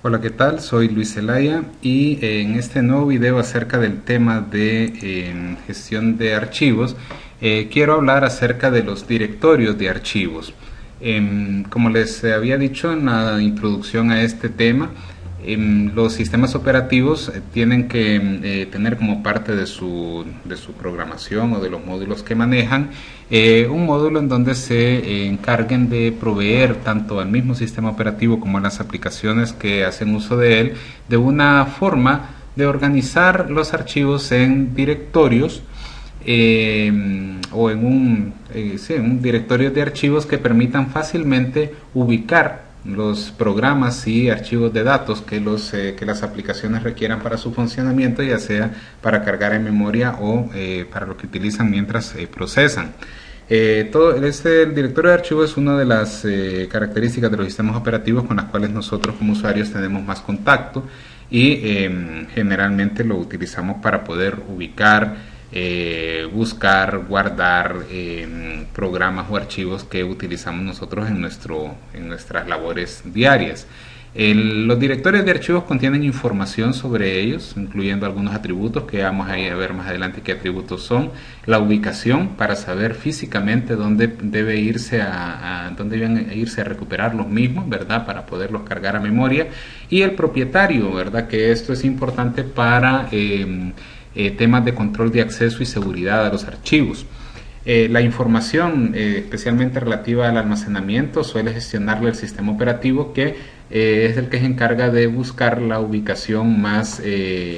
Hola, ¿qué tal? Soy Luis Zelaya y en este nuevo video acerca del tema de gestión de archivos, quiero hablar acerca de los directorios de archivos. Como les había dicho en la introducción a este tema, los sistemas operativos tienen que tener como parte de su programación o de los módulos que manejan un módulo en donde se encarguen de proveer tanto al mismo sistema operativo como a las aplicaciones que hacen uso de él de una forma de organizar los archivos en directorios o en un directorio de archivos que permitan fácilmente ubicar los programas y archivos de datos que las aplicaciones requieran para su funcionamiento, ya sea para cargar en memoria o para lo que utilizan mientras procesan. El directorio de archivos es una de las características de los sistemas operativos con las cuales nosotros como usuarios tenemos más contacto y generalmente lo utilizamos para poder ubicar, buscar, guardar programas o archivos que utilizamos nosotros en nuestras labores diarias. Los directorios de archivos contienen información sobre ellos, incluyendo algunos atributos que vamos a ver más adelante qué atributos son, la ubicación para saber físicamente dónde deben irse a recuperar los mismos, ¿verdad? Para poderlos cargar a memoria, y el propietario, ¿verdad? Que esto es importante para temas de control de acceso y seguridad a los archivos. La información, especialmente relativa al almacenamiento, suele gestionarla el sistema operativo, que es el que se encarga de buscar la ubicación más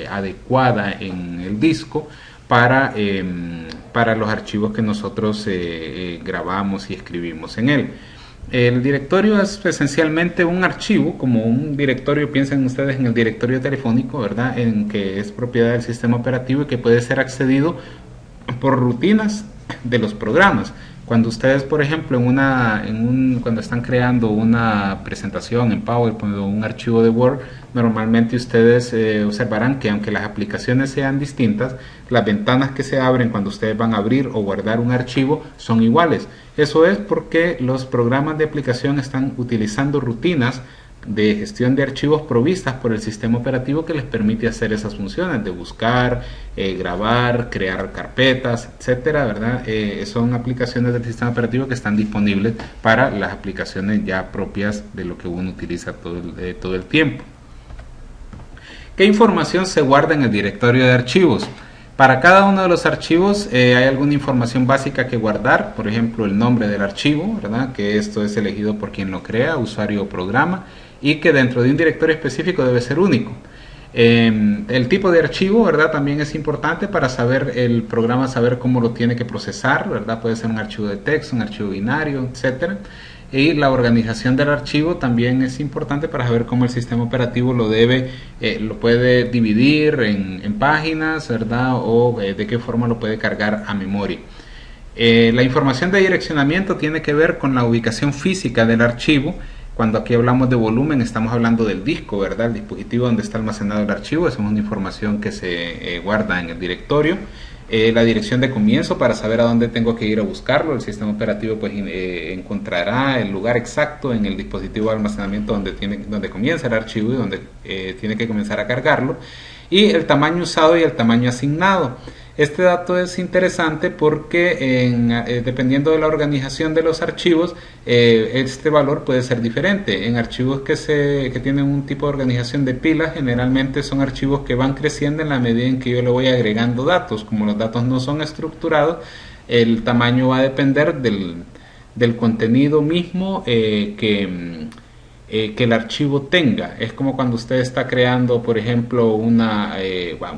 adecuada en el disco para los archivos que nosotros grabamos y escribimos en él. El directorio es esencialmente un archivo, como un directorio, piensen ustedes en el directorio telefónico, ¿verdad? En que es propiedad del sistema operativo y que puede ser accedido por rutinas de los programas. Cuando ustedes, por ejemplo, cuando están creando una presentación en PowerPoint o un archivo de Word, normalmente ustedes observarán que aunque las aplicaciones sean distintas, las ventanas que se abren cuando ustedes van a abrir o guardar un archivo son iguales. Eso es porque los programas de aplicación están utilizando rutinas de gestión de archivos provistas por el sistema operativo que les permite hacer esas funciones de buscar, grabar, crear carpetas, etcétera, ¿verdad? Son aplicaciones del sistema operativo que están disponibles para las aplicaciones ya propias de lo que uno utiliza todo el tiempo. ¿Qué información se guarda en el directorio de archivos? Para cada uno de los archivos hay alguna información básica que guardar, por ejemplo el nombre del archivo, ¿verdad? Que esto es elegido por quien lo crea, usuario o programa, y que dentro de un directorio específico debe ser único. El tipo de archivo, ¿verdad? También es importante para saber el programa, saber cómo lo tiene que procesar, ¿verdad? Puede ser un archivo de texto, un archivo binario, etcétera. Y la organización del archivo también es importante para saber cómo el sistema operativo lo puede dividir en páginas, ¿verdad? O de qué forma lo puede cargar a memoria. La información de direccionamiento tiene que ver con la ubicación física del archivo. Cuando aquí hablamos de volumen, estamos hablando del disco, ¿verdad? El dispositivo donde está almacenado el archivo. Esa es una información que se guarda en el directorio. La dirección de comienzo para saber a dónde tengo que ir a buscarlo. El sistema operativo pues encontrará el lugar exacto en el dispositivo de almacenamiento donde comienza el archivo y donde tiene que comenzar a cargarlo. Y el tamaño usado y el tamaño asignado. Este dato es interesante porque dependiendo de la organización de los archivos, este valor puede ser diferente. En archivos que tienen un tipo de organización de pilas, generalmente son archivos que van creciendo en la medida en que yo le voy agregando datos. Como los datos no son estructurados, el tamaño va a depender del contenido mismo que el archivo tenga. Es como cuando usted está creando, por ejemplo, un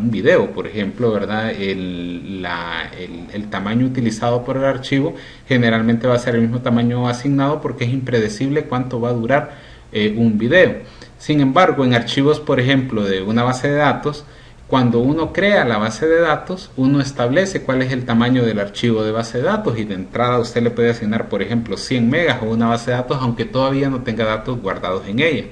video, por ejemplo, ¿verdad? El tamaño utilizado por el archivo generalmente va a ser el mismo tamaño asignado porque es impredecible cuánto va a durar un video. Sin embargo, en archivos, por ejemplo, de una base de datos, cuando uno crea la base de datos, uno establece cuál es el tamaño del archivo de base de datos y de entrada usted le puede asignar, por ejemplo, 100 megas o una base de datos, aunque todavía no tenga datos guardados en ella.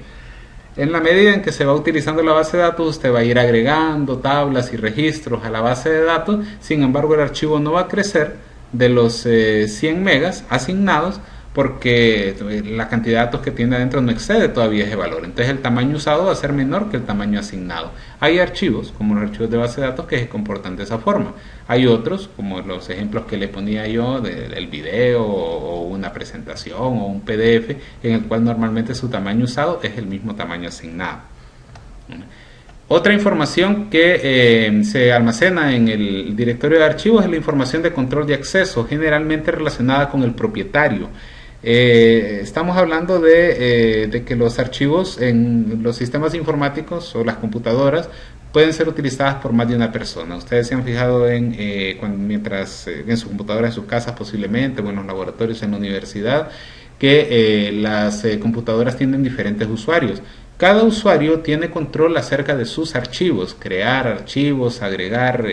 En la medida en que se va utilizando la base de datos, usted va a ir agregando tablas y registros a la base de datos. Sin embargo, el archivo no va a crecer de los 100 megas asignados porque la cantidad de datos que tiene adentro no excede todavía ese valor. Entonces el tamaño usado va a ser menor que el tamaño asignado. Hay archivos, como los archivos de base de datos, que se comportan de esa forma. Hay otros, como los ejemplos que le ponía yo del video o una presentación o un PDF, en el cual normalmente su tamaño usado es el mismo tamaño asignado. Otra información que se almacena en el directorio de archivos es la información de control de acceso, generalmente relacionada con el propietario. Estamos hablando de que los archivos en los sistemas informáticos o las computadoras pueden ser utilizadas por más de una persona. Ustedes se han fijado mientras en su computadora, en sus casas posiblemente, o en los laboratorios en la universidad, que las computadoras tienen diferentes usuarios. Cada usuario tiene control acerca de sus archivos, crear archivos, agregar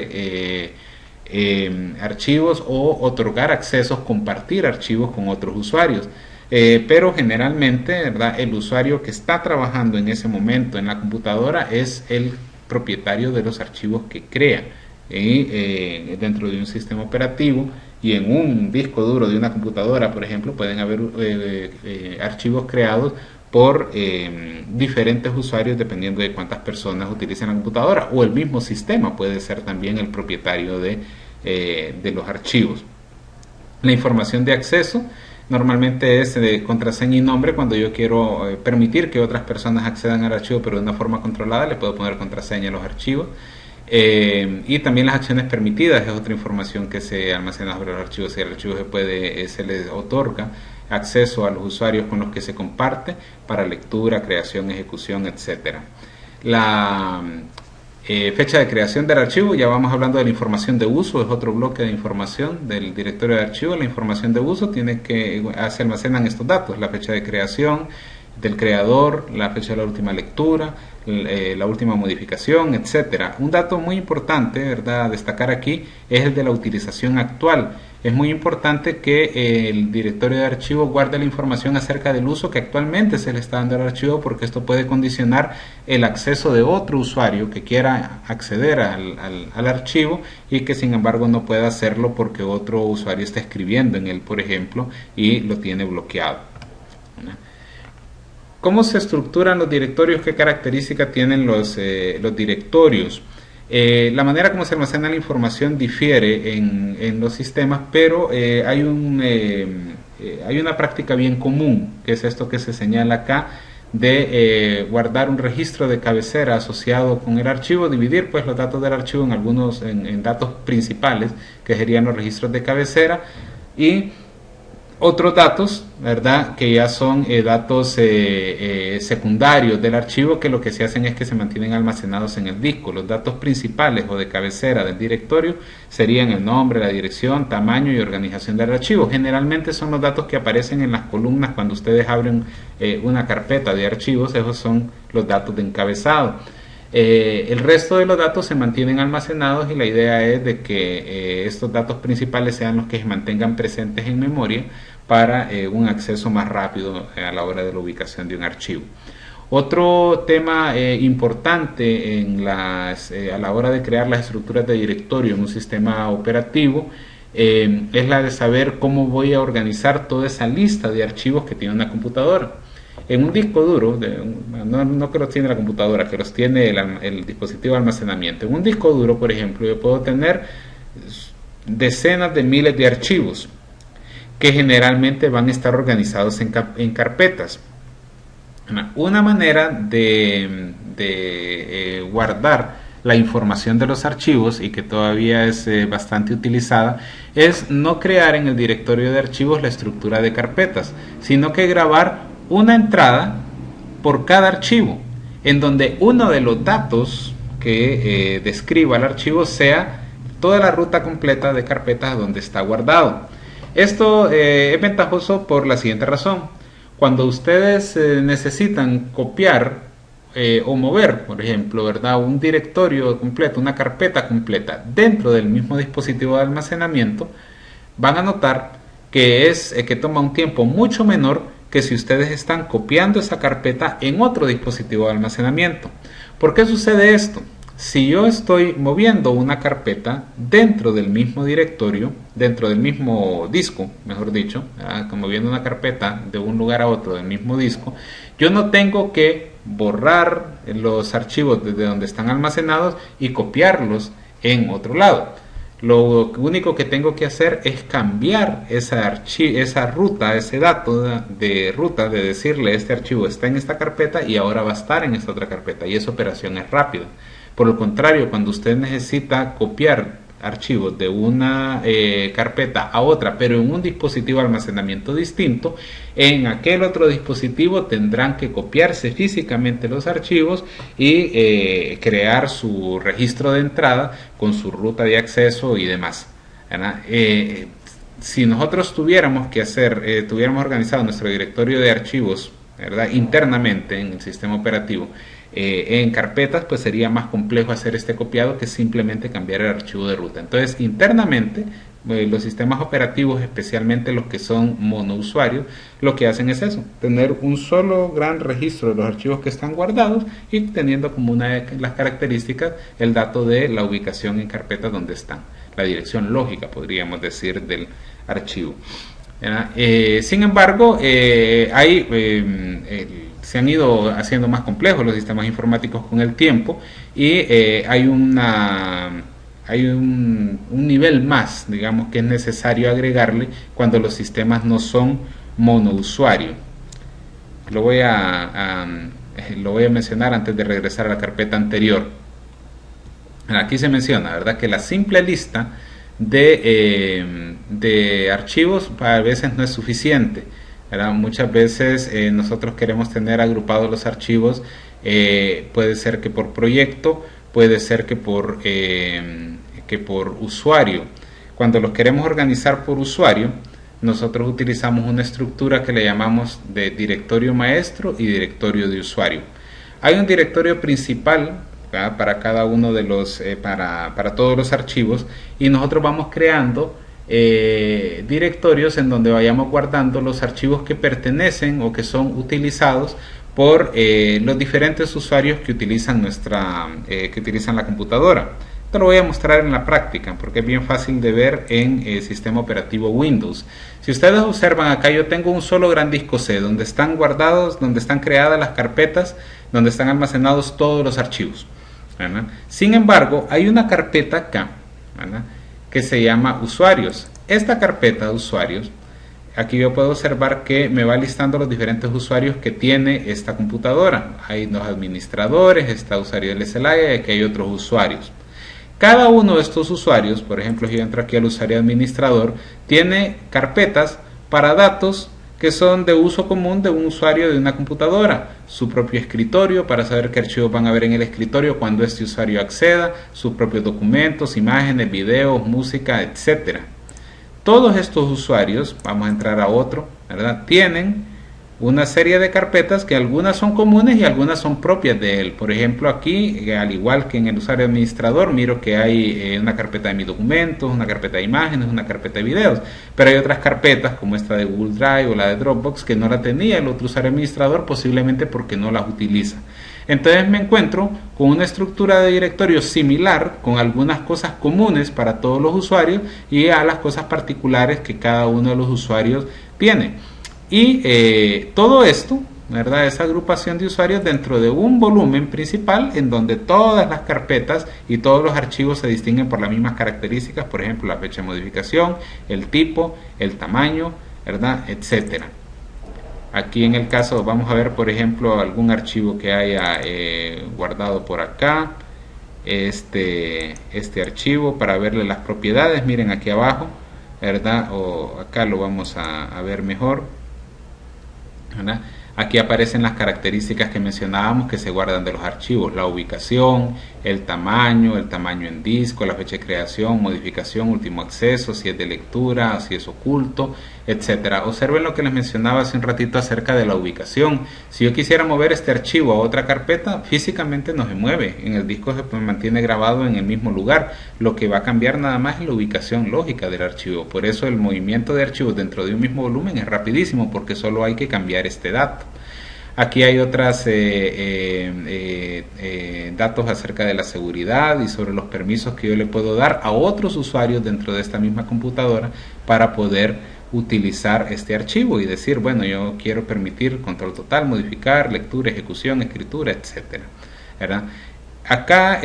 archivos o otorgar accesos, compartir archivos con otros usuarios. Pero generalmente, ¿verdad?, el usuario que está trabajando en ese momento en la computadora es el propietario de los archivos que crea dentro de un sistema operativo. Y en un disco duro de una computadora, por ejemplo, pueden haber archivos creados por diferentes usuarios dependiendo de cuántas personas utilicen la computadora, o el mismo sistema puede ser también el propietario de los archivos. La información de acceso normalmente es de contraseña y nombre. Cuando yo quiero permitir que otras personas accedan al archivo pero de una forma controlada, le puedo poner contraseña a los archivos. Y también las acciones permitidas es otra información que se almacena sobre los archivos. Si el archivo se les otorga acceso a los usuarios con los que se comparte para lectura, creación, ejecución, etcétera. La fecha de creación del archivo, ya vamos hablando de la información de uso, es otro bloque de información del directorio de archivos. La información de uso se almacenan estos datos: la fecha de creación del creador, la fecha de la última lectura, la última modificación, etcétera. Un dato muy importante, ¿verdad?, a destacar aquí es el de la utilización actual. Es muy importante que el directorio de archivos guarde la información acerca del uso que actualmente se le está dando al archivo, porque esto puede condicionar el acceso de otro usuario que quiera acceder al archivo y que sin embargo no pueda hacerlo porque otro usuario está escribiendo en él, por ejemplo, y lo tiene bloqueado. ¿Cómo se estructuran los directorios? ¿Qué características tienen los directorios? La manera como se almacena la información difiere en los sistemas, pero hay una práctica bien común, que es esto que se señala acá, de guardar un registro de cabecera asociado con el archivo, dividir pues los datos del archivo en datos principales, que serían los registros de cabecera, y otros datos, ¿verdad?, que ya son datos secundarios del archivo, que lo que se hacen es que se mantienen almacenados en el disco. Los datos principales o de cabecera del directorio serían el nombre, la dirección, tamaño y organización del archivo. Generalmente son los datos que aparecen en las columnas cuando ustedes abren una carpeta de archivos. Esos son los datos de encabezado. El resto de los datos se mantienen almacenados, y la idea es de que estos datos principales sean los que se mantengan presentes en memoria para un acceso más rápido a la hora de la ubicación de un archivo. Otro tema importante a la hora de crear las estructuras de directorio en un sistema operativo es la de saber cómo voy a organizar toda esa lista de archivos que tiene una computadora. En un disco duro, no que los tiene la computadora, que los tiene el dispositivo de almacenamiento. En un disco duro, por ejemplo, yo puedo tener decenas de miles de archivos que generalmente van a estar organizados en carpetas. Una manera de guardar la información de los archivos, y que todavía es bastante utilizada, es no crear en el directorio de archivos la estructura de carpetas, sino que grabar una entrada por cada archivo, en donde uno de los datos que describa el archivo sea toda la ruta completa de carpetas donde está guardado. Esto es ventajoso por la siguiente razón: cuando ustedes necesitan copiar o mover, por ejemplo, ¿verdad?, un directorio completo, una carpeta completa dentro del mismo dispositivo de almacenamiento, van a notar que toma un tiempo mucho menor que si ustedes están copiando esa carpeta en otro dispositivo de almacenamiento. ¿Por qué sucede esto? Si yo estoy moviendo una carpeta dentro del mismo directorio, dentro del mismo disco, mejor dicho, moviendo una carpeta de un lugar a otro del mismo disco, yo no tengo que borrar los archivos desde donde están almacenados y copiarlos en otro lado. Lo único que tengo que hacer es cambiar esa ruta, ese dato de ruta, de decirle este archivo está en esta carpeta y ahora va a estar en esta otra carpeta, y esa operación es rápida. Por el contrario, cuando usted necesita copiar archivos de una carpeta a otra, pero en un dispositivo de almacenamiento distinto, en aquel otro dispositivo tendrán que copiarse físicamente los archivos y crear su registro de entrada con su ruta de acceso y demás. Si nosotros tuviéramos organizado nuestro directorio de archivos, ¿verdad?, internamente en el sistema operativo, en carpetas, pues sería más complejo hacer este copiado que simplemente cambiar el archivo de ruta. Entonces, internamente, los sistemas operativos, especialmente los que son monousuarios, lo que hacen es eso, tener un solo gran registro de los archivos que están guardados y teniendo como una de las características el dato de la ubicación en carpeta donde están, la dirección lógica, podríamos decir, del archivo. Sin embargo, se han ido haciendo más complejos los sistemas informáticos con el tiempo y hay un nivel más, digamos, que es necesario agregarle cuando los sistemas no son monousuario. Lo voy a mencionar antes de regresar a la carpeta anterior. Aquí se menciona, ¿verdad?, que la simple lista de archivos a veces no es suficiente, ¿verdad? Muchas veces nosotros queremos tener agrupados los archivos, puede ser que por proyecto, puede ser que por usuario. Cuando los queremos organizar por usuario, nosotros utilizamos una estructura que le llamamos de directorio maestro y directorio de usuario. Hay un directorio principal para cada uno de los para todos los archivos, y nosotros vamos creando directorios en donde vayamos guardando los archivos que pertenecen o que son utilizados por los diferentes usuarios que utilizan la computadora. Esto lo voy a mostrar en la práctica porque es bien fácil de ver en el sistema operativo Windows. Si ustedes observan acá, yo tengo un solo gran disco C donde están guardados, donde están creadas las carpetas, donde están almacenados todos los archivos, ¿verdad? Sin embargo, hay una carpeta acá, ¿verdad?, que se llama usuarios. Esta carpeta de usuarios, aquí yo puedo observar que me va listando los diferentes usuarios que tiene esta computadora. Hay dos administradores, está usuario del SLA y aquí hay otros usuarios. Cada uno de estos usuarios, por ejemplo, si yo entro aquí al usuario administrador, tiene carpetas para datos que son de uso común de un usuario de una computadora, su propio escritorio para saber qué archivos van a ver en el escritorio cuando este usuario acceda, sus propios documentos, imágenes, videos, música, etcétera. Todos estos usuarios, vamos a entrar a otro, ¿verdad?, tienen una serie de carpetas que algunas son comunes y algunas son propias de él. Por ejemplo, aquí, al igual que en el usuario administrador, miro que hay una carpeta de mis documentos, una carpeta de imágenes, una carpeta de videos, pero hay otras carpetas como esta de Google Drive o la de Dropbox que no la tenía el otro usuario administrador, posiblemente porque no las utiliza. Entonces me encuentro con una estructura de directorio similar, con algunas cosas comunes para todos los usuarios y a las cosas particulares que cada uno de los usuarios tiene. Y todo esto, ¿verdad?, esa agrupación de usuarios dentro de un volumen principal en donde todas las carpetas y todos los archivos se distinguen por las mismas características, por ejemplo, la fecha de modificación, el tipo, el tamaño, ¿verdad?, etcétera. Aquí en el caso vamos a ver, por ejemplo, algún archivo que haya guardado por acá, este archivo, para verle las propiedades. Miren aquí abajo, ¿verdad?, o acá lo vamos a ver mejor, ¿verdad? Aquí aparecen las características que mencionábamos que se guardan de los archivos: la ubicación, el tamaño en disco, la fecha de creación, modificación, último acceso, si es de lectura, si es oculto, etcétera. Observen lo que les mencionaba hace un ratito acerca de la ubicación. Si yo quisiera mover este archivo a otra carpeta, físicamente no se mueve, en el disco se mantiene grabado en el mismo lugar. Lo que va a cambiar nada más es la ubicación lógica del archivo. Por eso el movimiento de archivos dentro de un mismo volumen es rapidísimo, porque solo hay que cambiar este dato. Aquí hay otras datos acerca de la seguridad y sobre los permisos que yo le puedo dar a otros usuarios dentro de esta misma computadora para poder utilizar este archivo y decir, bueno, yo quiero permitir control total, modificar, lectura, ejecución, escritura, etcétera, ¿verdad? Acá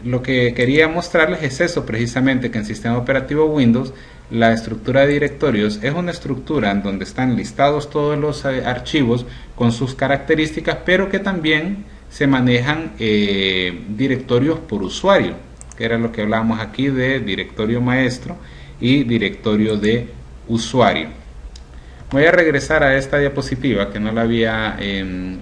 lo que quería mostrarles es eso precisamente, que en sistema operativo Windows la estructura de directorios es una estructura en donde están listados todos los archivos con sus características, pero que también se manejan directorios por usuario, que era lo que hablábamos aquí de directorio maestro y directorio de usuario. Voy a regresar a esta diapositiva que no la había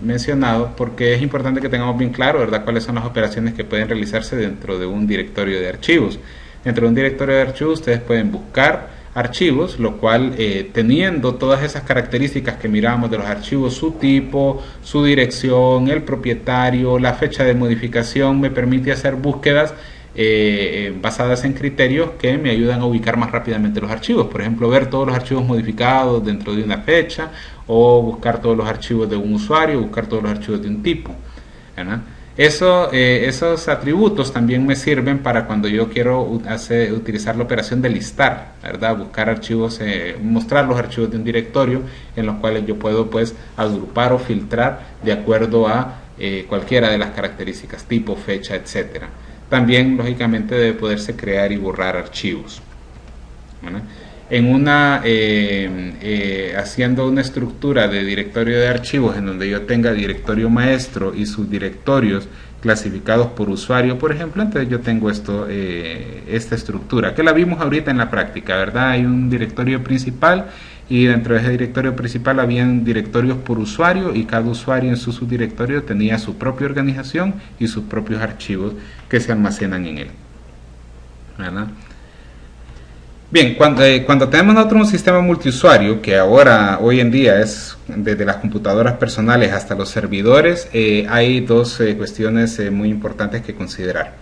mencionado porque es importante que tengamos bien claro, ¿verdad?, cuáles son las operaciones que pueden realizarse dentro de un directorio de archivos. Dentro de un directorio de archivos ustedes pueden buscar archivos, lo cual teniendo todas esas características que mirábamos de los archivos, su tipo, su dirección, el propietario, la fecha de modificación, me permite hacer búsquedas basadas en criterios que me ayudan a ubicar más rápidamente los archivos. Por ejemplo, ver todos los archivos modificados dentro de una fecha, o buscar todos los archivos de un usuario, buscar todos los archivos de un tipo, ¿verdad? Esos atributos también me sirven para cuando yo quiero utilizar la operación de listar, ¿verdad? Buscar archivos, mostrar los archivos de un directorio en los cuales yo puedo pues agrupar o filtrar de acuerdo a cualquiera de las características, tipo, fecha, etcétera. También, lógicamente, debe poderse crear y borrar archivos, ¿verdad? Haciendo una estructura de directorio de archivos en donde yo tenga directorio maestro y subdirectorios clasificados por usuario, por ejemplo, entonces yo tengo esta estructura, que la vimos ahorita en la práctica, ¿verdad? Hay un directorio principal y dentro de ese directorio principal habían directorios por usuario y cada usuario en su subdirectorio tenía su propia organización y sus propios archivos que se almacenan en él, ¿verdad? Bien, cuando tenemos nosotros un sistema multiusuario, que ahora, hoy en día, es desde las computadoras personales hasta los servidores, hay dos cuestiones muy importantes que considerar.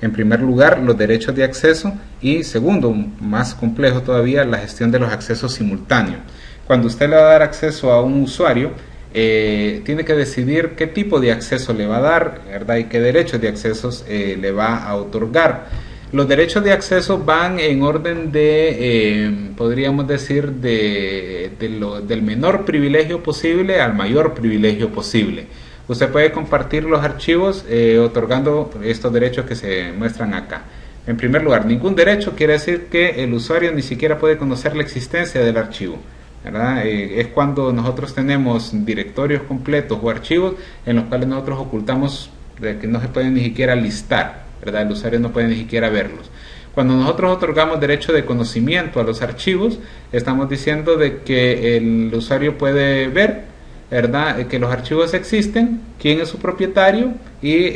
En primer lugar, los derechos de acceso y segundo, más complejo todavía, la gestión de los accesos simultáneos. Cuando usted le va a dar acceso a un usuario, tiene que decidir qué tipo de acceso le va a dar, ¿verdad?, y qué derechos de accesos le va a otorgar. Los derechos de acceso van en orden de, podríamos decir, del menor privilegio posible al mayor privilegio posible. Usted puede compartir los archivos otorgando estos derechos que se muestran acá. En primer lugar, ningún derecho quiere decir que el usuario ni siquiera puede conocer la existencia del archivo, ¿verdad? Es cuando nosotros tenemos directorios completos o archivos en los cuales nosotros ocultamos que no se pueden ni siquiera listar, ¿verdad? El usuario no puede ni siquiera verlos. Cuando nosotros otorgamos derecho de conocimiento a los archivos, estamos diciendo de que el usuario puede ver, ¿verdad?, que los archivos existen, quién es su propietario y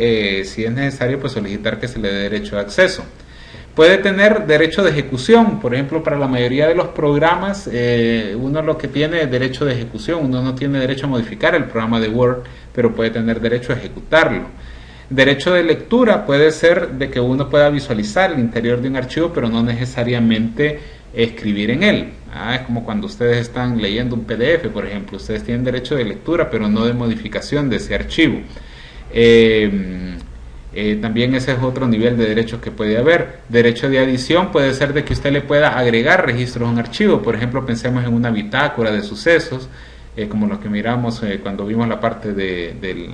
si es necesario pues solicitar que se le dé derecho de acceso. Puede tener derecho de ejecución, por ejemplo, para la mayoría de los programas uno lo que tiene es derecho de ejecución, uno no tiene derecho a modificar el programa de Word, pero puede tener derecho a ejecutarlo. Derecho de lectura puede ser de que uno pueda visualizar el interior de un archivo, pero no necesariamente escribir en él. Es como cuando ustedes están leyendo un PDF, por ejemplo, ustedes tienen derecho de lectura, pero no de modificación de ese archivo. También ese es otro nivel de derechos que puede haber. Derecho de adición puede ser de que usted le pueda agregar registros a un archivo. Por ejemplo, pensemos en una bitácora de sucesos, como lo que miramos cuando vimos la parte del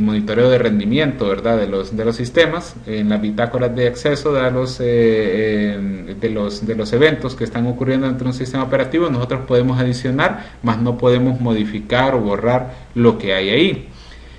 monitoreo de rendimiento, ¿verdad?, de los sistemas. En las bitácoras de acceso de los eventos que están ocurriendo dentro de un sistema operativo, nosotros podemos adicionar, mas no podemos modificar o borrar lo que hay ahí.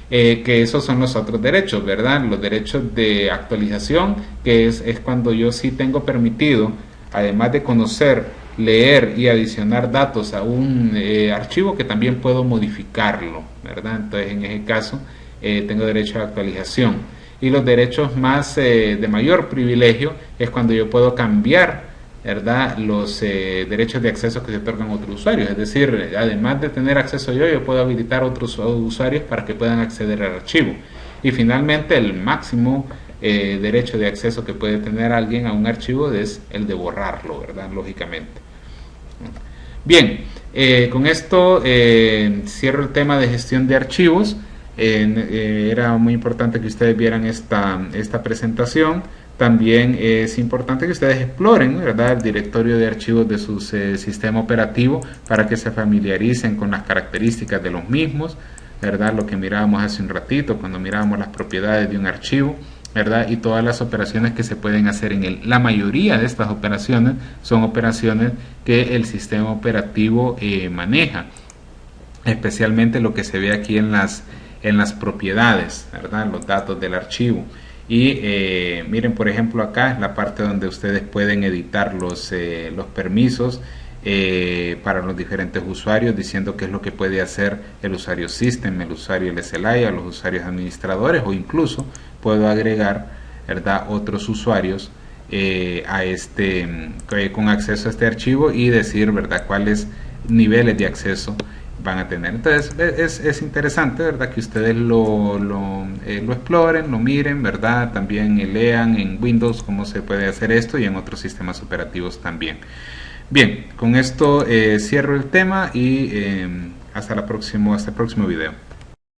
Que esos son los otros derechos, ¿verdad? Los derechos de actualización, que es cuando yo sí tengo permitido, además de conocer, leer y adicionar datos a un archivo, que también puedo modificarlo, ¿verdad? Entonces, en ese caso, tengo derecho a actualización. Y los derechos más de mayor privilegio es cuando yo puedo cambiar, ¿verdad?, los derechos de acceso que se otorgan a otros usuarios. Es decir, además de tener acceso yo puedo habilitar a otros usuarios para que puedan acceder al archivo. Y finalmente, el máximo derecho de acceso que puede tener alguien a un archivo es el de borrarlo, ¿verdad?, lógicamente. Bien, Con esto cierro el tema de gestión de archivos. Era muy importante que ustedes vieran esta presentación. También es importante que ustedes exploren, ¿verdad?, el directorio de archivos de su sistema operativo para que se familiaricen con las características de los mismos, ¿verdad? Lo que mirábamos hace un ratito cuando mirábamos las propiedades de un archivo, ¿verdad? Y todas las operaciones que se pueden hacer en él. La mayoría de estas operaciones son operaciones que el sistema operativo maneja, especialmente lo que se ve aquí en las propiedades, ¿verdad?, los datos del archivo. Y miren, por ejemplo, acá es la parte donde ustedes pueden editar los permisos para los diferentes usuarios, diciendo qué es lo que puede hacer el usuario System, el usuario LSLI, a los usuarios administradores, o incluso puedo agregar, ¿verdad?, otros usuarios con acceso a este archivo y decir, ¿verdad?, cuáles niveles de acceso van a tener. Entonces es interesante, ¿verdad?, que ustedes lo exploren, lo miren, ¿verdad?, también lean en Windows cómo se puede hacer esto y en otros sistemas operativos también. Bien, con esto cierro el tema y hasta el próximo video.